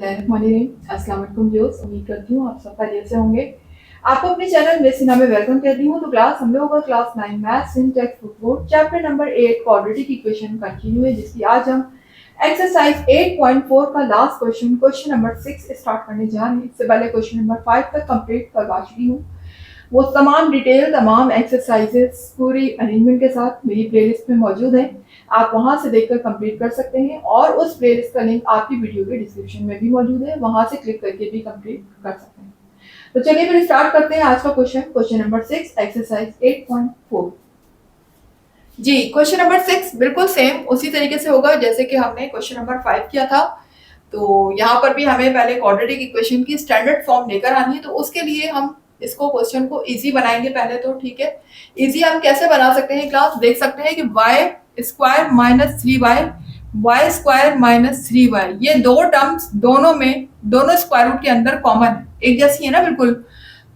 अस्सलाम वालेकुम व्यूअर्स, उम्मीद करती हूँ आप सब खैरियत से होंगे। आपको अपने चैनल मेसिना में वेलकम कहती हूँ। तो क्लास हम लोगों का क्लास 9 मैथ्स इन text book chapter number 8 quadratic equation continue है, जिसकी आज हम एक्सरसाइज 8.4 का लास्ट क्वेश्चन नंबर 6 स्टार्ट करने जा रहे हैं। इससे पहले क्वेश्चन नंबर 5 तक कंप्लीट करवा चुकी हूँ। वो तमाम डिटेल, तमाम एक्सरसाइजेस पूरी अरेंजमेंट के साथ मेरी प्लेलिस्ट में मौजूद है। आप वहां से देखकर कंप्लीट कर सकते हैं और उस प्लेलिस्ट का लिंक आपकी वीडियो के डिस्क्रिप्शन में भी मौजूद है, वहां से क्लिक करके भी कंप्लीट कर सकते हैं। तो चलिए फिर स्टार्ट करते हैं आज का क्वेश्चन नंबर 6 एक्सरसाइज 8.4। जी, क्वेश्चन नंबर 6 बिल्कुल सेम उसी तरीके से होगा जैसे कि हमने क्वेश्चन नंबर 5 किया था। तो यहाँ पर भी हमें पहले क्वाड्रेटिक इक्वेशन की स्टैंडर्ड फॉर्म लेकर आनी है। तो उसके लिए हम इसको क्वेश्चन को इजी बनाएंगे पहले। तो ठीक है, इजी हम कैसे बना सकते हैं क्लास, देख सकते हैं कि y square minus 3y, y square minus 3y, ये दो टर्म्स दोनों स्क्वायर रूट के अंदर कॉमन है, एक जैसी है ना बिल्कुल।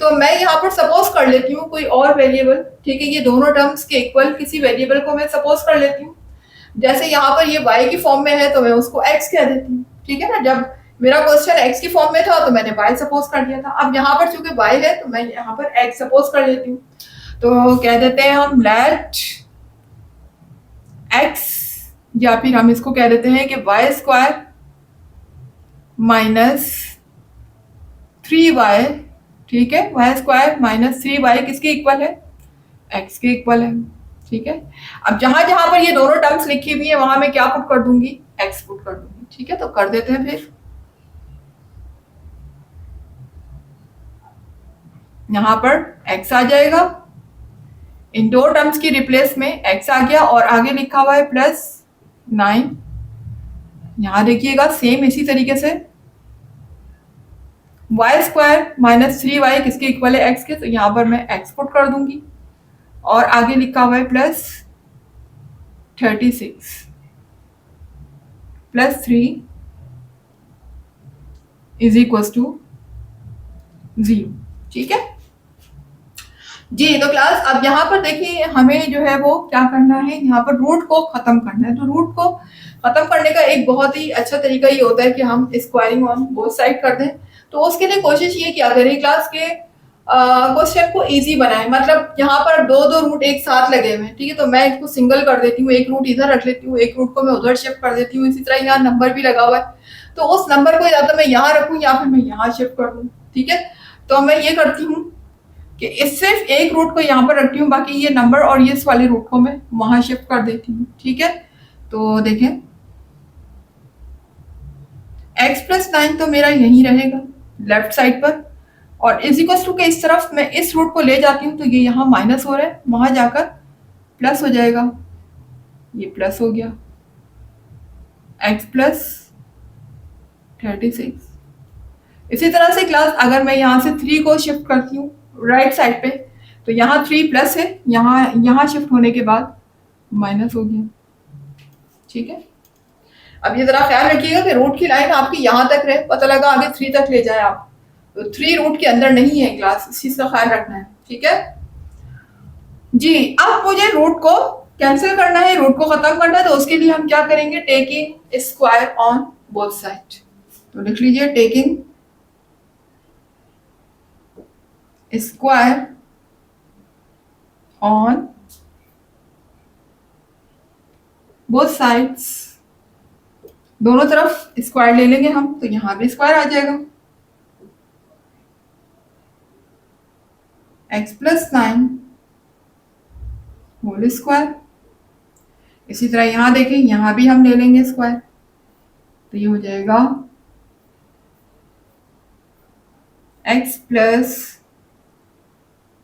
तो मैं यहाँ पर सपोज कर लेती हूँ कोई और वेरिएबल, ठीक है, ये दोनों टर्म्स के इक्वल किसी वेरिएबल को मैं सपोज कर लेती हूँ। जैसे यहाँ पर ये y की फॉर्म में है तो मैं उसको x कह देती हूँ, ठीक है ना। जब मेरा क्वेश्चन x की फॉर्म में था तो मैंने y सपोज कर दिया था। अब यहाँ पर चूंकि y है तो मैं यहाँ पर x सपोज कर लेती हूँ। तो कह देते हैं हम लेट x, या फिर हम इसको कह देते हैं कि वाई स्क्वायर माइनस 3y, ठीक है, वाई स्क्वायर माइनस 3y किसके इक्वल है, x के इक्वल है, ठीक है। अब जहां जहां पर ये दोनों टर्म्स लिखी हुई है वहां मैं क्या पुट कर दूंगी, x पुट कर दूंगी, ठीक है। तो कर देते हैं, फिर यहां पर x आ जाएगा, इन दो टर्म्स की रिप्लेस में x आ गया और आगे लिखा हुआ है +9। यहां देखिएगा सेम इसी तरीके से वाई स्क्वायर माइनस 3y किसके इक्वल है, x के, तो यहां पर मैं x पुट कर दूंगी और आगे लिखा हुआ है +36 +3 इज इक्वल टू 0, ठीक है जी। तो क्लास अब यहाँ पर देखिए हमें जो है वो क्या करना है, यहाँ पर रूट को खत्म करना है। तो रूट को खत्म करने का एक बहुत ही अच्छा तरीका ये होता है कि हम स्क्वायरिंग ऑन बोथ साइड कर दें। तो उसके लिए कोशिश ये किया करें क्लास के क्वेश्चन को इजी बनाए। मतलब यहाँ पर दो रूट एक साथ लगे हुए हैं, ठीक है, तो मैं इसको सिंगल कर देती हूँ, एक रूट इधर रख लेती हूँ, एक रूट को मैं उधर शिफ्ट कर देती हूँ। इसी तरह यहाँ नंबर भी लगा हुआ है, तो उस नंबर को या तो मैं यहाँ रखूँ या फिर मैं यहाँ शिफ्ट कर दूँ, ठीक है। तो मैं ये करती हूँ कि इस सिर्फ एक रूट को यहाँ पर रखती हूँ, बाकी ये नंबर और ये इस वाले रूट को मैं वहां शिफ्ट कर देती हूँ, ठीक है। तो देखें x + 9 तो मेरा यहीं रहेगा लेफ्ट साइड पर, और इज इक्वल टू के इस तरफ मैं इस रूट को ले जाती हूँ तो ये यहाँ माइनस हो रहा है, वहां जाकर प्लस हो जाएगा, ये प्लस हो गया x + 36। इसी तरह से क्लास अगर मैं यहाँ से 3 को शिफ्ट करती हूँ राइट साइड पे, तो यहाँ 3 प्लस है, यहाँ शिफ्ट होने के बाद माइनस हो गया, ठीक है। अब ये जरा ख्याल रखिएगा कि रूट की लाइन आपकी यहाँ तक रहे, पता लगा आगे 3 तक ले जाए आप, तो 3 रूट के अंदर नहीं है क्लास, इस चीज का ख्याल रखना है, ठीक है जी। अब मुझे रूट को कैंसिल करना है, रूट को खत्म करना है, तो उसके लिए हम क्या करेंगे, taking square on both side. तो लिख लीजिए taking square on both sides, दोनों तरफ स्क्वायर ले लेंगे हम, तो यहां भी स्क्वायर आ जाएगा, x + 9 होल स्क्वायर। इसी तरह यहां देखें, यहां भी हम ले लेंगे स्क्वायर, तो ये हो जाएगा x +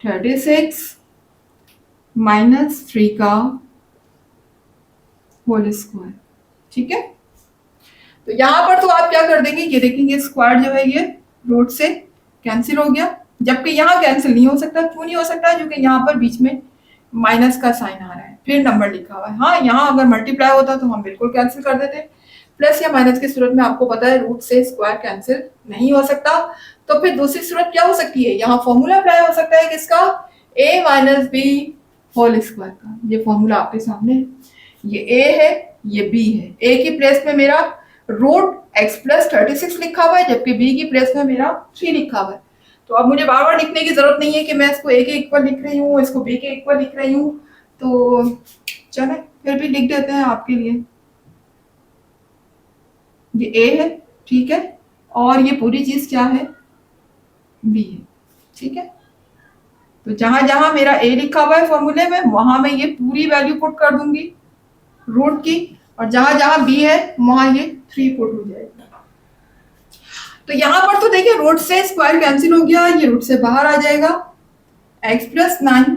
36 - 3 का होल स्क्वायर, ठीक है। तो यहां पर तो आप क्या कर देंगे, ये देखेंगे स्क्वायर जो है ये रूट से कैंसिल हो गया, जबकि यहाँ कैंसिल नहीं हो सकता। क्यों नहीं हो सकता, क्योंकि यहाँ पर बीच में माइनस का साइन आ रहा है, फिर नंबर लिखा हुआ है। हाँ, यहाँ अगर मल्टीप्लाई होता तो हम बिल्कुल कैंसिल कर देते, प्लस या माइनस की सूरत में आपको पता है रूट से स्क्वायर कैंसिल नहीं हो सकता। तो फिर दूसरी सूरत क्या हो सकती है, यहाँ फॉर्मूला अप्लाई हो सकता है किसका, a - b होल स्क्वायर का। ये फॉर्मूला आपके सामने है, ये a है ये b है, a की प्लेस में मेरा रूट एक्स प्लस 36 लिखा हुआ है, जबकि बी की प्लेस में मेरा 3 लिखा हुआ है। तो अब मुझे बार बार लिखने की जरूरत नहीं है कि मैं इसको ए के इक्वल लिख रही हूँ, इसको बी के इक्वल लिख रही हूँ। तो चले फिर भी लिख देते हैं आपके लिए। ये ए है, ठीक है, और ये पूरी चीज क्या है, बी है, ठीक है। तो जहां जहां मेरा ए लिखा हुआ है फॉर्मूले में, वहां मैं ये पूरी वैल्यू पुट कर दूंगी रूट की, और जहां जहां बी है वहां ये 3 पुट हो जाएगा। तो यहाँ पर तो देखिए रूट से स्क्वायर कैंसिल हो गया, ये रूट से बाहर आ जाएगा x प्लस 9,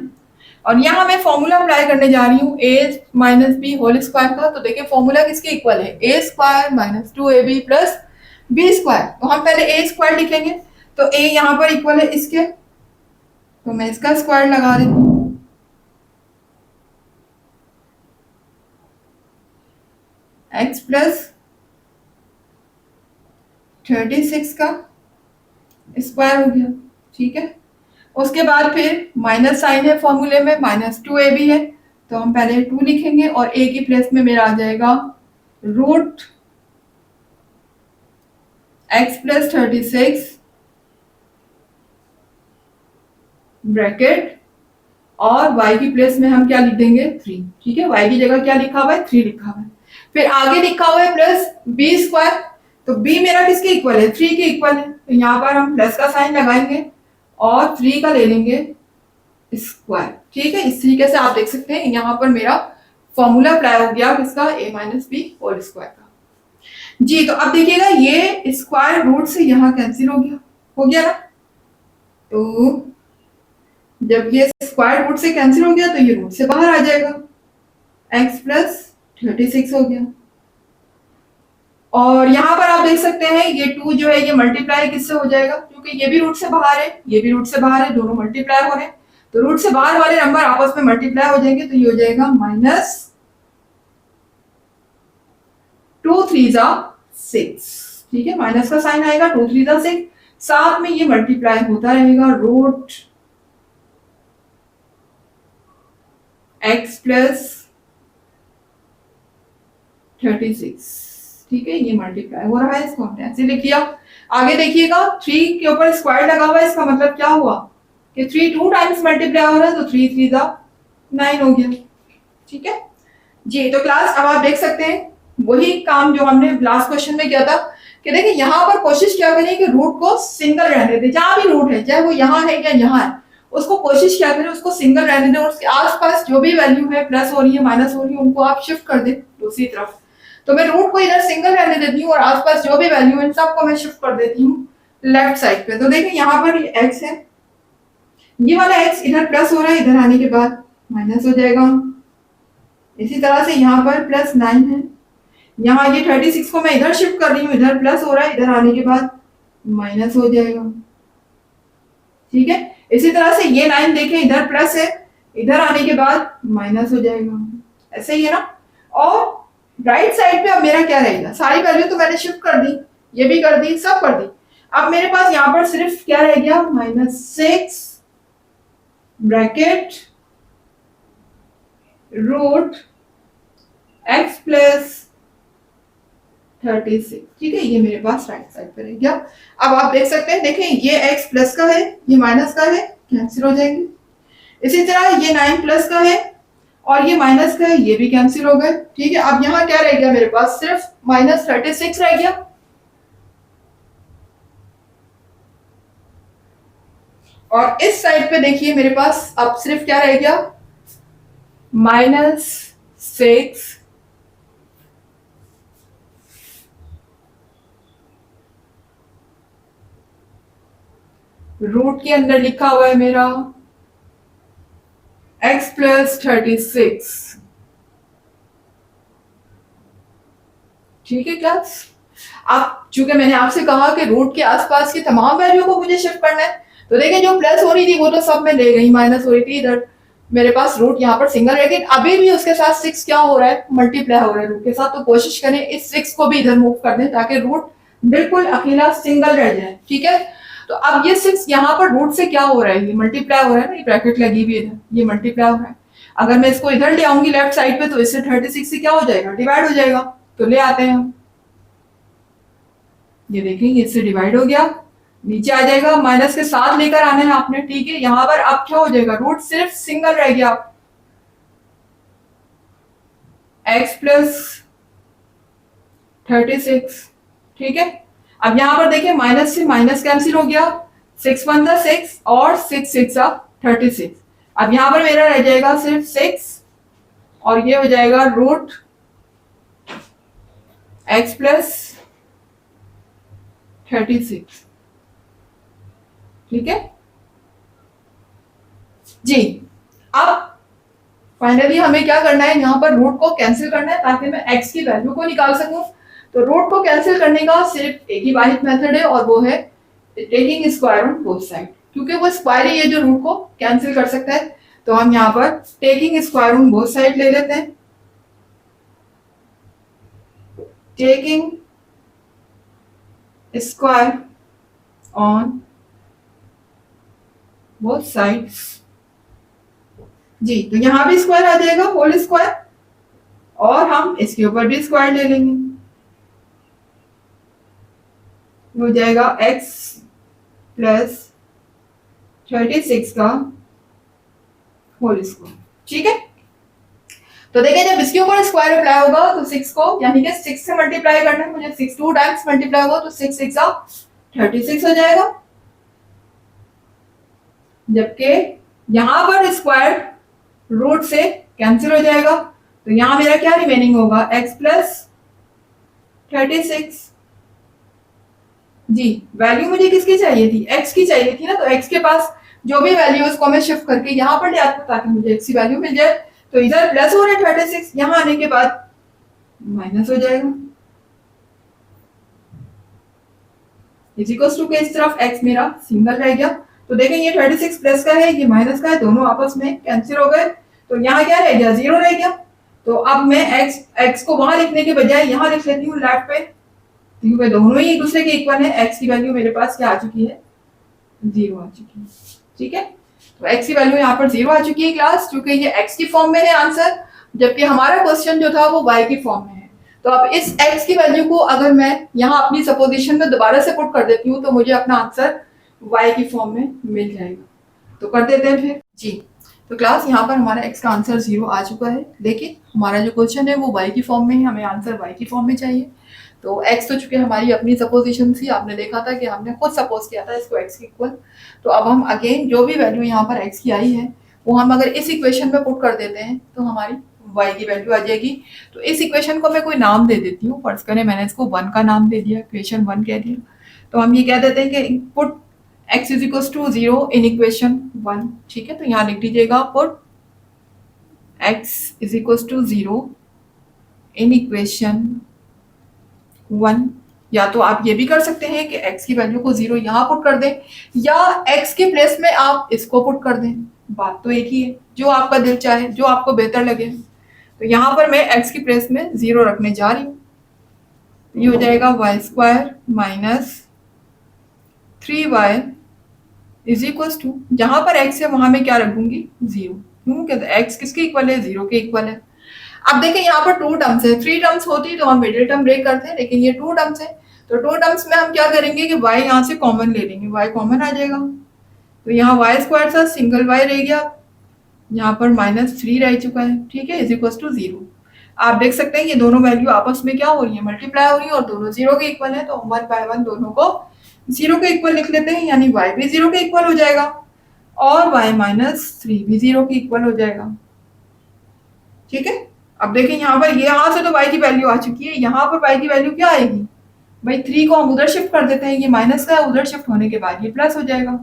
और यहाँ मैं फॉर्मूला अप्लाई करने जा रही हूँ a minus B whole square का। तो देखिए फॉर्मूला किसके इक्वल है, a square minus 2ab plus B square. तो हम पहले a स्क्वायर लिखेंगे, तो a यहाँ पर इक्वल है इसके, तो मैं इसका स्क्वायर लगा देती हूँ, x प्लस 36 का स्क्वायर हो गया, ठीक है। उसके बाद फिर माइनस साइन है फॉर्मूले में, माइनस 2ab है, तो हम पहले 2 लिखेंगे और a की प्लेस में मेरा आ जाएगा रूट x प्लस 36 ब्रैकेट, और y की प्लेस में हम क्या लिख देंगे 3, ठीक है। y की जगह क्या लिखा हुआ है, 3 लिखा हुआ है। फिर आगे लिखा हुआ है प्लस b स्क्वायर, तो b मेरा किसके इक्वल है, 3 के इक्वल है, तो यहाँ पर हम प्लस का साइन लगाएंगे और 3 का ले लेंगे स्क्वायर, ठीक है। इस तरीके से आप देख सकते हैं यहाँ पर मेरा फॉर्मूला अप्लाई हो गया किसका, a minus B whole square का। जी तो अब देखिएगा ये स्क्वायर रूट से यहाँ कैंसिल हो गया ना। तो जब ये स्क्वायर रूट से कैंसिल हो गया तो ये रूट से बाहर आ जाएगा, x प्लस 36 हो गया। और यहाँ पर आप देख सकते हैं ये 2 जो है ये मल्टीप्लाई किससे हो जाएगा, क्योंकि ये भी रूट से बाहर है, ये भी रूट से बाहर है, दोनों मल्टीप्लाई हो रहे हैं, तो रूट से बाहर वाले नंबर आपस में मल्टीप्लाई हो जाएंगे, तो ये हो जाएगा माइनस 2 3 6, ठीक है। माइनस का साइन आएगा, 2 3 6, साथ में ये मल्टीप्लाई होता रहेगा रूट x प्लस 36, ठीक है। ये मल्टीप्लाई हो रहा है, इसको हमने ऐसे लिख लिया। आगे देखिएगा 3 के ऊपर स्क्वायर लगा हुआ है, इसका मतलब क्या हुआ कि 3 2 टाइम्स मल्टीप्लाई हो रहा है, तो 3 3 9 हो गया, ठीक है जी। तो क्लास अब आप देख सकते हैं वही काम जो हमने लास्ट क्वेश्चन में किया था कि देखिए यहाँ पर कोशिश क्या करें कि रूट को सिंगल रहने दें, जहां भी रूट है चाहे वो यहाँ है या यहाँ है, उसको कोशिश क्या करें उसको सिंगल रहने दें, और उसके आसपास जो भी वैल्यू है प्लस हो रही है माइनस हो रही है उनको आप शिफ्ट कर दें दूसरी तरफ। तो मैं रूट को इधर सिंगल रहने देती हूँ और आसपास जो भी वैल्यू है सबको मैं शिफ्ट कर देती हूँ लेफ्ट साइड पे। तो देखिए यहाँ पर ये x है, ये वाला x इधर प्लस हो रहा है, इधर आने के बाद माइनस हो जाएगा। इसी तरह से यहाँ पर प्लस 9 है, यहाँ ये 36 को मैं इधर शिफ्ट कर रही हूँ, इधर प्लस हो रहा है, इधर आने के बाद माइनस हो जाएगा, ठीक है। इसी तरह से ये 9 देखें इधर प्लस है, इधर आने के बाद माइनस हो जाएगा, ऐसे ही है ना। और राइट साइड पे अब मेरा क्या रहेगा, सारी वैल्यू तो मैंने शिफ्ट कर दी, ये भी कर दी, सब कर दी। अब मेरे पास यहाँ पर सिर्फ क्या रह गया, -6 ब्रैकेट रूट x प्लस 36, ठीक है। ये मेरे पास राइट साइड पे रह गया। अब आप देख सकते हैं, देखें ये x प्लस का है, ये माइनस का है, कैंसिल हो जाएंगे। इसी तरह ये 9 प्लस का है और ये माइनस का है, ये भी कैंसिल हो गए, ठीक है। अब यहाँ क्या रह गया मेरे पास, सिर्फ -36 रह गया। और इस साइड पे देखिए मेरे पास अब सिर्फ क्या रह गया, -6 रूट के अंदर लिखा हुआ है मेरा x प्लस 36, ठीक है क्लास। अब चूंकि मैंने आपसे कहा कि रूट के आसपास की तमाम वैल्यू को मुझे शिफ्ट करना है, तो देखिए जो प्लस हो रही थी वो तो सब मैं ले गई, माइनस हो रही थी इधर मेरे पास रूट यहाँ पर सिंगल, लेकिन अभी भी उसके साथ 6 क्या हो रहा है, मल्टीप्लाई हो रहा है रूट के साथ। तो कोशिश करें इस 6 को भी इधर मूव कर दें ताकि रूट बिल्कुल अकेला सिंगल रह जाए, ठीक है। तो अब ये 6 यहाँ पर रूट से क्या हो रहा है, ये मल्टीप्लाई हो रहा है ना, ये ब्रैकेट लगी हुई है इधर, ये मल्टीप्लाई हो रहा है। अगर मैं इसको इधर ले आऊंगी लेफ्ट साइड पे तो इससे 36 से क्या हो जाएगा, डिवाइड हो जाएगा। तो ले आते हैं हम, ये देखेंगे इससे डिवाइड हो गया, नीचे आ जाएगा, माइनस के साथ लेकर आना है आपने, ठीक है। यहाँ पर अब क्या हो जाएगा, रूट सिर्फ सिंगल रह गया, x प्लस 36, ठीक है। अब यहाँ पर देखिए माइनस से माइनस कैंसिल हो गया, 6 1 था 6 और 6 6 था 36। अब यहाँ पर मेरा रह जाएगा सिर्फ 6 और ये हो जाएगा रूट x प्लस 36, ठीक है जी। अब फाइनली हमें क्या करना है, यहाँ पर रूट को कैंसिल करना है ताकि मैं x की वैल्यू को निकाल सकूं। तो रूट को कैंसिल करने का सिर्फ एक ही वाहिद मेथड है और वो है taking square on both side, क्योंकि वो स्क्वायर ही है जो रूट को कैंसिल कर सकता है। तो हम यहाँ पर taking square on both side ले लेते हैं, taking square on both sides जी। तो यहां भी स्क्वायर आ जाएगा, होल स्क्वायर, और हम इसके ऊपर भी स्क्वायर ले लेंगे, हो जाएगा x प्लस 36 का होल स्क्वायर, ठीक है। तो देखिए जब इसके ऊपर स्क्वायर अप्लाई होगा तो 6 को यानी कि 6 से मल्टीप्लाई करना है मुझे, 6 2 टाइम्स मल्टीप्लाई होगा तो 6 6 36 हो जाएगा। जबकि यहां पर स्क्वायर रूट से कैंसिल हो जाएगा, तो यहां मेरा क्या रिमेनिंग होगा, x प्लस 36 जी। वैल्यू मुझे किसकी चाहिए थी, x की चाहिए थी ना, तो x के पास जो भी वैल्यू है उसको मैं शिफ्ट करके यहाँ पर ले आता हूँ ताकि मुझे x की वैल्यू मिल जाए। तो इधर प्लस हो रहा है 36, यहाँ आने के बाद माइनस हो जाएगा, इज इक्वल्स टू के इस तरफ x मेरा सिंगल रह गया। तो देखें ये 36 प्लस का है, ये माइनस का है, दोनों आपस में कैंसिल हो गए, तो यहाँ क्या रह गया, 0 रह गया। तो अब मैं x को वहां लिखने के बजाय यहाँ लिख लेती हूँ लेफ्ट पे, क्योंकि दोनों ही एक दूसरे के इक्वल है। x की वैल्यू मेरे पास क्या आ चुकी है, 0 आ चुकी है, ठीक है। तो x की वैल्यू यहाँ पर 0 आ चुकी है क्लास, क्योंकि ये x की फॉर्म में है आंसर, जबकि हमारा क्वेश्चन जो था वो y की फॉर्म में है। तो अब इस x की वैल्यू को अगर मैं यहाँ अपनी सपोजिशन में दोबारा से पुट कर देती हूँ तो मुझे अपना आंसर y की फॉर्म में मिल जाएगा। तो कर देते हैं फिर जी। तो क्लास यहाँ पर हमारा x का आंसर 0 आ चुका है। देखिए हमारा जो क्वेश्चन है वो y की फॉर्म में है, हमें आंसर y की फॉर्म में चाहिए। तो x तो चूंकि हमारी अपनी सपोजिशन थी, आपने देखा था कि हमने खुद सपोज किया था इसको x के इक्वल। तो अब हम अगेन जो भी वैल्यू यहाँ पर x की आई है वो हम अगर इस इक्वेशन में पुट कर देते हैं तो हमारी y की वैल्यू आ जाएगी। तो इस इक्वेशन को मैं कोई नाम दे देती हूँ, फर्ज करें मैंने इसको 1 का नाम दे दिया, इक्वेशन 1 कह दिया। तो हम ये कह देते हैं कि put x is equal to 0 in equation 1, ठीक है। तो यहाँ लिख दीजिएगा put x is equal to 0 in equation 1। या तो आप ये भी कर सकते हैं कि x की वैल्यू को 0 यहाँ पुट कर दें, या x के प्लेस में आप इसको पुट कर दें, बात तो एक ही है, जो आपका दिल चाहे, जो आपको बेहतर लगे। तो यहाँ पर मैं x की प्लेस में 0 रखने जा रही हूँ, ये हो जाएगा y square minus 3y is equal to, जहां पर x है वहां मैं क्या रखूंगी, 0, क्योंकि x किसके इक्वल है, 0 के इक्वल है। अब देखें यहाँ पर 2 टर्म्स है, 3 टर्म्स होती तो हम मिडिल टर्म ब्रेक करते हैं, लेकिन ये 2 टर्म्स है। तो 2 टर्म्स में हम क्या करेंगे कि y यहाँ से कॉमन ले लेंगे, y कॉमन आ जाएगा। तो यहाँ y स्क्वायर था, सिंगल y रह गया, यहाँ पर -3 रह चुका है, ठीक है, इज इक्वल टू 0। आप देख सकते हैं ये दोनों वैल्यू आपस में क्या हो रही है, मल्टीप्लाई हो रही है, और दोनों 0 के इक्वल है। तो 1 बाय 1 दोनों को 0 के इक्वल लिख लेते हैं, यानी y भी 0 के इक्वल हो जाएगा और y -3 भी 0 के इक्वल हो जाएगा, ठीक है। अब देखिए यहाँ पर यहाँ से तो y की वैल्यू आ चुकी है, यहाँ पर y की वैल्यू क्या आएगी भाई, 3 को हम उधर शिफ्ट कर देते हैं, ये माइनस का है, उधर शिफ्ट होने के बाद ये प्लस हो जाएगा,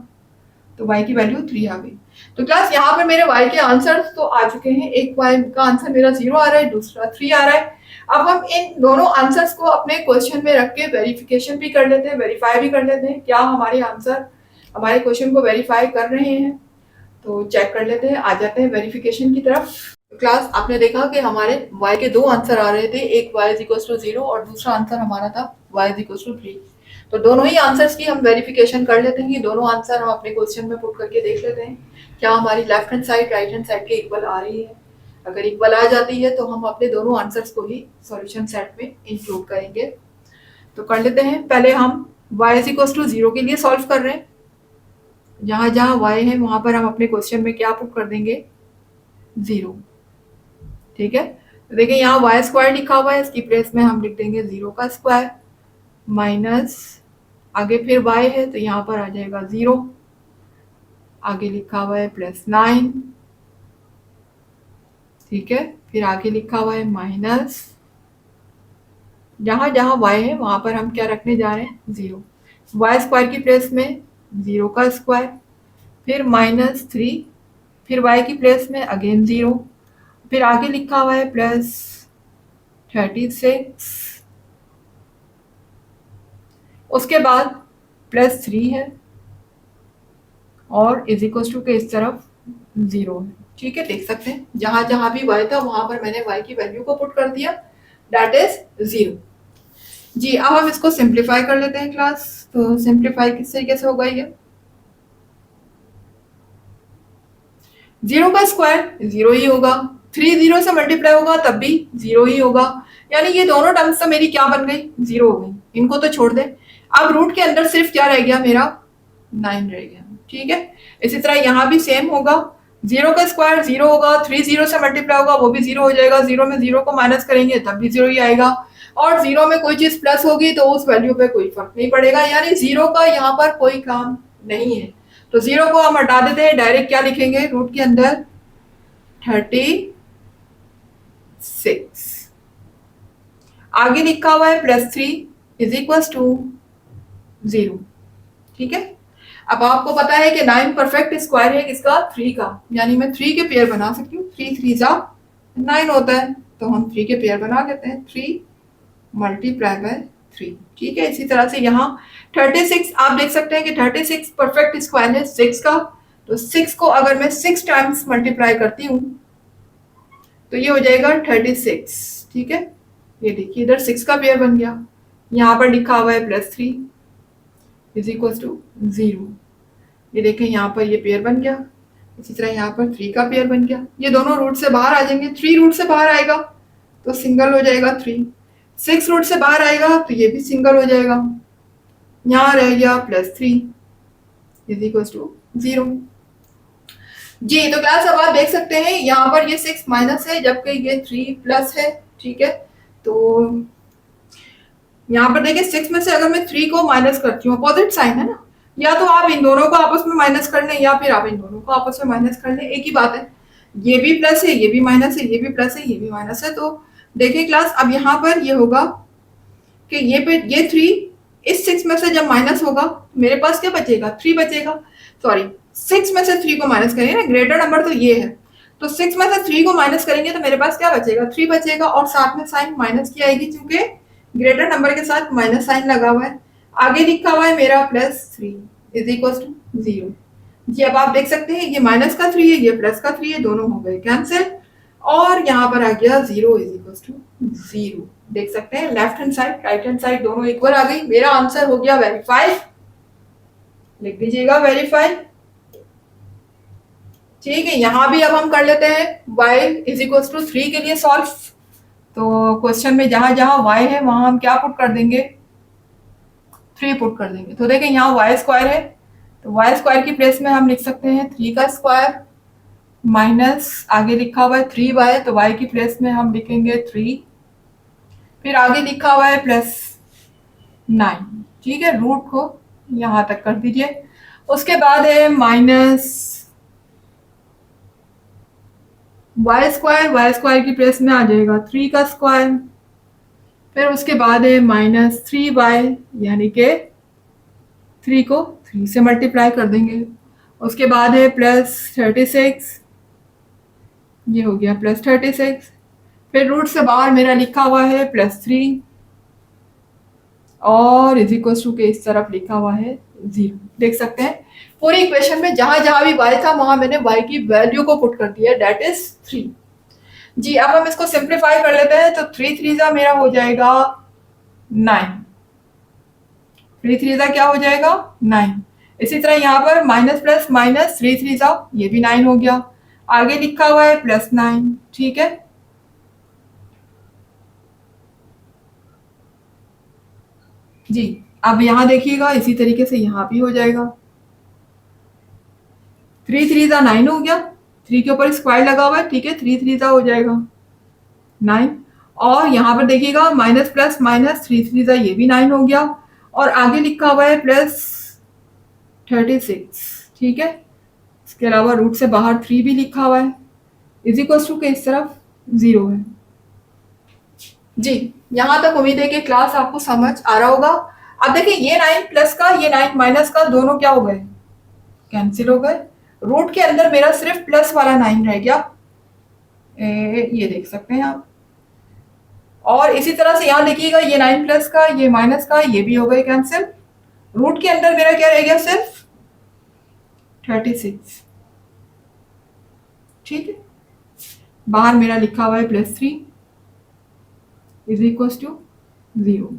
तो y की वैल्यू 3 आ गई। तो क्लास यहाँ पर मेरे y के आंसर तो आ चुके हैं, एक y का आंसर मेरा 0 आ रहा है, दूसरा 3 आ रहा है। अब हम इन दोनों आंसर्स को अपने क्वेश्चन में रख के वेरिफिकेशन भी कर लेते हैं, वेरीफाई भी कर लेते हैं, क्या हमारे आंसर हमारे क्वेश्चन को वेरीफाई कर रहे हैं। तो चेक कर लेते हैं, आ जाते हैं वेरिफिकेशन की तरफ। तो क्लास आपने देखा कि हमारे y के 2 आंसर आ रहे थे, एक y इज इक्वल टू 0 और दूसरा आंसर हमारा था y इज इक्वल टू 3। तो दोनों ही आंसर्स की हम वेरिफिकेशन कर लेते हैं, ये दोनों आंसर हम अपने क्वेश्चन में पुट करके देख लेते हैं क्या हमारी left hand side right hand side के इक्वल आ रही है। अगर इक्वल आ जाती है तो हम अपने दोनों आंसर्स को ही सॉल्यूशन सेट में इंक्लूड करेंगे। तो कर लेते हैं। पहले हम y इज इक्वल टू 0 के लिए सॉल्व कर रहे हैं। जहां जहां y है वहां पर हम अपने क्वेश्चन में क्या पुट कर देंगे, 0। ठीक है, तो देखिए यहाँ वाई स्क्वायर लिखा हुआ है, इसकी प्लेस में हम लिख देंगे 0 का स्क्वायर माइनस, आगे फिर y है तो यहाँ पर आ जाएगा 0, आगे लिखा हुआ है +9। ठीक है, फिर आगे लिखा हुआ है माइनस, जहां जहां y है वहां पर हम क्या रखने जा रहे हैं, 0। वाई स्क्वायर की प्लेस में 0 का स्क्वायर, फिर -3, फिर y की प्लेस में अगेन 0, फिर आगे लिखा हुआ है +36, उसके बाद +3 है और इज इक्वल टू के इस तरफ 0 है। ठीक है, देख सकते हैं जहां जहां भी y था वहां पर मैंने y की वैल्यू को पुट कर दिया, दैट इज 0। जी, अब हम इसको सिंप्लीफाई कर लेते हैं क्लास। तो सिंप्लीफाई किस तरीके से होगा, ये 0 का स्क्वायर 0 ही होगा, 3 0 से मल्टीप्लाई होगा तब भी 0 ही होगा, यानी ये दोनों टर्म्स तो मेरी क्या बन गई, 0 हो गई। इनको तो छोड़ दे, अब रूट के अंदर सिर्फ क्या रह गया मेरा, 9 रह गया। ठीक है, इसी तरह यहाँ भी सेम होगा, 0 का स्क्वायर 0 होगा, 3 0 से मल्टीप्लाई होगा वो भी 0 हो जाएगा, 0 में 0 को माइनस करेंगे तब भी 0 ही आएगा, और 0 में कोई चीज प्लस होगी तो उस वैल्यू पे कोई फर्क नहीं पड़ेगा, यानी 0 का यहाँ पर कोई काम नहीं है। तो 0 को हम हटा देते हैं, डायरेक्ट क्या लिखेंगे रूट के अंदर, 36, आगे लिखा हुआ है +3 इज इक्वल टू 0। ठीक है, अब आपको पता है कि 9 परफेक्ट स्क्वायर है किसका, 3 का, यानी मैं 3 के पेयर बना सकती हूँ, 3 3 जा 9 होता है, तो हम 3 के पेयर बना लेते हैं, 3 मल्टीप्लाई बाय 3। ठीक है, इसी तरह से यहाँ 36 आप देख सकते हैं कि 36 परफेक्ट स्क्वायर है 6 का, तो 6 को अगर मैं 6 टाइम्स मल्टीप्लाई करती हूँ तो ये हो जाएगा 36। ठीक है, ये देखिए इधर 6 का पेयर बन गया, यहाँ पर लिखा हुआ है +3 इज इक्वल टू 0। ये देखें यहाँ पर ये पेयर बन गया, इसी तरह यहाँ पर 3 का पेयर बन गया, ये दोनों रूट से बाहर आ जाएंगे, 3 रूट से बाहर आएगा तो सिंगल हो जाएगा 3, 6 रूट से बाहर आएगा तो ये भी सिंगल हो जाएगा, यहाँ रह गया +3 इज इक्वल टू 0। जी, तो क्लास अब आप देख सकते हैं यहाँ पर ये 6 माइनस है जबकि ये 3 प्लस है। ठीक है, तो यहाँ पर देखिए 6 में से अगर मैं 3 को माइनस करती हूँ, अपोजिट साइन है ना, या तो आप इन दोनों को आपस में माइनस कर लें या फिर आप इन दोनों को आपस में माइनस कर लें, एक ही बात है, ये भी प्लस है ये भी माइनस है, ये भी प्लस है ये भी माइनस है। तो देखिए क्लास अब यहाँ पर ये होगा कि ये 3 इस 6 में से जब माइनस होगा मेरे पास क्या बचेगा, 3 बचेगा, सॉरी 6 में से 3 को माइनस करेंगे ना, ग्रेटर नंबर तो ये है, तो 6 में से 3 को माइनस करेंगे तो मेरे पास क्या बचेगा, 3 बचेगा, और साथ में साइन माइनस की आएगी क्योंकि ग्रेटर नंबर के साथ माइनस साइन लगा हुआ है, आगे लिखा हुआ है मेरा +3 इज इक्वल टू 0। जी, अब आप देख सकते हैं ये माइनस का 3 है ये प्लस का 3 है, दोनों हो गए कैंसिल, और यहाँ पर आ गया 0 इज इक्वल टू 0। देख सकते हैं left hand side right hand side दोनों इक्वल आ गई, मेरा आंसर हो गया वेरीफाइड, लिख दीजिएगा वेरीफाइड। ठीक है, यहाँ भी अब हम कर लेते हैं y इज इक्वल टू 3 के लिए सॉल्व। तो क्वेश्चन में जहां जहां y है वहां हम क्या पुट कर देंगे, 3 पुट कर देंगे। तो देखें यहाँ वाई स्क्वायर है तो वाई स्क्वायर की प्लेस में हम लिख सकते हैं 3 का स्क्वायर माइनस, आगे लिखा हुआ है 3y, तो y की प्लेस में हम लिखेंगे 3, फिर आगे लिखा हुआ है +9। ठीक है, रूट को यहाँ तक कर दीजिए, उसके बाद है माइनस वाई स्क्वायर की प्लेस में आ जाएगा 3 का स्क्वायर, फिर उसके बाद है -3y, यानी कि 3 को 3 से मल्टीप्लाई कर देंगे, उसके बाद है +36, ये हो गया +36, फिर रूट से बाहर मेरा लिखा हुआ है +3 और इज इक्वल टू के इस तरफ लिखा हुआ है 0। देख सकते हैं पूरी इक्वेशन में जहां जहां भी y था वहां मैंने y की वैल्यू को पुट कर दिया, दैट इज 3। जी, अब हम इसको सिंप्लीफाई कर लेते हैं, तो 3 3 जा मेरा हो जाएगा 9, 3 3 जा क्या हो जाएगा 9, इसी तरह यहाँ पर माइनस प्लस माइनस 3 3 जा ये भी 9 हो गया, आगे लिखा हुआ है +9। ठीक है, जी अब यहाँ देखिएगा इसी तरीके से यहाँ भी हो जाएगा। 3 3 जा 9 हो गया, 3 के ऊपर स्क्वायर लगा हुआ है, ठीक है, 3 3 जा हो जाएगा 9। और यहाँ पर देखिएगा माइनस प्लस माइनस 3 3 जा ये भी 9 हो गया, और आगे लिखा हुआ है प्लस 36, ठीक है। इसके अलावा रूट से बाहर 3 भी लिखा हुआ है, इज इक्वल टू के इस तरफ 0 है। जी यहाँ तक उम्मीद है कि क्लास आपको समझ आ रहा होगा। अब देखिए ये 9 प्लस का ये 9 माइनस का दोनों क्या हो गए, कैंसिल हो गए। रूट के अंदर मेरा सिर्फ प्लस वाला 9 रह गया, ये देख सकते हैं आप। और इसी तरह से यहाँ देखिएगा ये 9 प्लस का ये माइनस का ये भी हो गए कैंसिल। रूट के अंदर मेरा क्या रह गया, सिर्फ 36, ठीक है। बाहर मेरा लिखा हुआ है +3 इज इक्वल टू 0।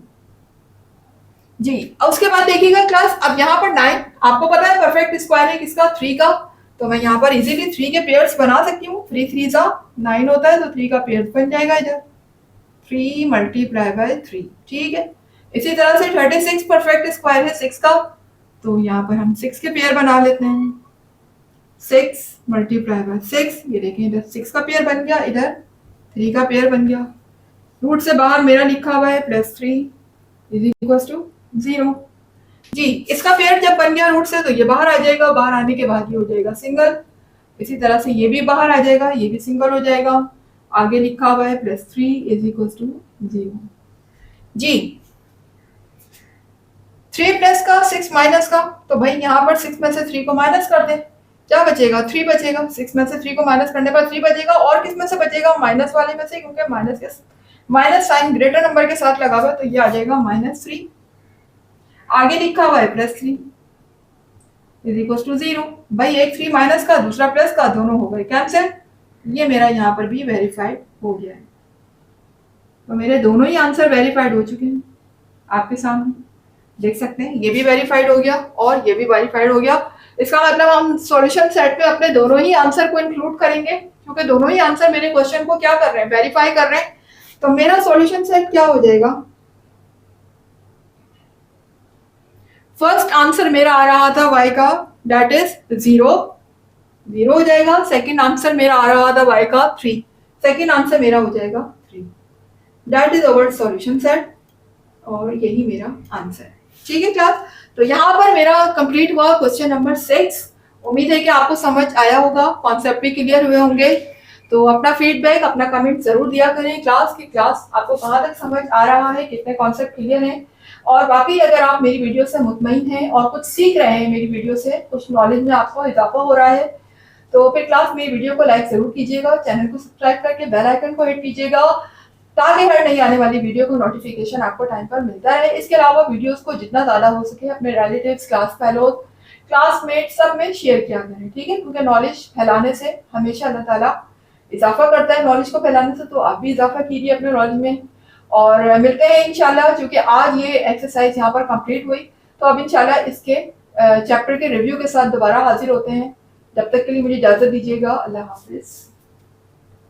जी अब उसके बाद देखिएगा क्लास, अब यहाँ पर 9 आपको पता है परफेक्ट स्क्वायर है किसका, 3 का। तो मैं यहाँ पर इजीली 3 के पेयर्स बना सकती हूँ। 3 3 जा 9 होता है, तो 3 का पेयर्स बन जाएगा इधर, 3 मल्टीप्लाई बाय 3, ठीक है। इसी तरह से 36 परफेक्ट स्क्वायर है 6 का, तो यहाँ पर हम 6 के पेयर बना लेते हैं। 6 मल्टीप्लाई बाय 6, ये देखें इधर 6 का पेयर बन गया, इधर 3 का पेयर बन गया। रूट से बाहर मेरा लिखा हुआ है +3 इज इक्वल टू 0। जी इसका पेयर जब बन गया रूट से तो ये बाहर आ जाएगा, बाहर आने के बाद ये हो जाएगा सिंगल। इसी तरह से ये भी बाहर आ जाएगा, ये भी सिंगल हो जाएगा। आगे लिखा हुआ है +3 इज इक्वल टू 0। जी 3 प्लस का 6 माइनस का, तो भाई यहाँ पर 6 में से 3 को माइनस कर दे, क्या बचेगा, 3 बचेगा। 6 में से 3 को माइनस करने पर 3 बचेगा, और किस में से बचेगा, माइनस वाले में से, क्योंकि माइनस साइन ग्रेटर नंबर के साथ लगा हुआ है, तो ये आ जाएगा -3। आगे लिखा हुआ है +3 इज इक्वल टू 0। भाई एक 3 माइनस का दूसरा प्लस का, दोनों हो गए कैंसिल। ये मेरा यहाँ पर भी वेरीफाइड हो गया है, तो मेरे दोनों ही आंसर वेरीफाइड हो चुके हैं, आपके सामने देख सकते हैं। ये भी वेरीफाइड हो गया और ये भी वेरीफाइड हो गया। इसका मतलब हम सॉल्यूशन सेट में अपने दोनों ही आंसर को इंक्लूड करेंगे, क्योंकि दोनों ही आंसर मेरे क्वेश्चन को क्या कर रहे हैं, वेरीफाई कर रहे हैं। तो मेरा सॉल्यूशन सेट क्या हो जाएगा, फर्स्ट आंसर मेरा आ रहा था y का, दैट इज 0 हो जाएगा। सेकंड आंसर मेरा आ रहा था y का 3, सेकंड आंसर मेरा हो जाएगा 3। That is our solution set, और यही मेरा आंसर है, ठीक है क्लास। तो यहाँ पर मेरा कंप्लीट हुआ क्वेश्चन नंबर 6। उम्मीद है कि आपको समझ आया होगा, कॉन्सेप्ट भी क्लियर हुए होंगे। तो अपना फीडबैक, अपना कमेंट जरूर दिया करें क्लास आपको कहाँ तक समझ आ रहा है, कितने कॉन्सेप्ट क्लियर हैं। और बाकी अगर आप मेरी वीडियो से मुतमईन हैं और कुछ सीख रहे हैं मेरी वीडियो से, कुछ नॉलेज में आपको इजाफा हो रहा है, तो फिर क्लास मेरी वीडियो को लाइक जरूर कीजिएगा, चैनल को सब्सक्राइब करके बेल आइकन को हिट कीजिएगा, ताकि हर नई आने वाली वीडियो को नोटिफिकेशन आपको टाइम पर मिलता रहे। इसके अलावा वीडियोस को जितना ज़्यादा हो सके अपने रिलेटिव्स, क्लास फेलोज, क्लासमेट सब में शेयर किया करें, ठीक है, क्योंकि नॉलेज फैलाने से हमेशा अल्लाह ताला इजाफा करता है, नॉलेज को फैलाने से। तो आप भी इजाफा कीजिए अपने नॉलेज में, और मिलते हैं इंशाल्लाह। क्योंकि आज ये एक्सरसाइज यहाँ पर कंप्लीट हुई, तो अब इंशाल्लाह इसके चैप्टर के रिव्यू के साथ दोबारा हाजिर होते हैं। जब तक के लिए मुझे इजाज़त दीजिएगा, अल्लाह हाफिज़।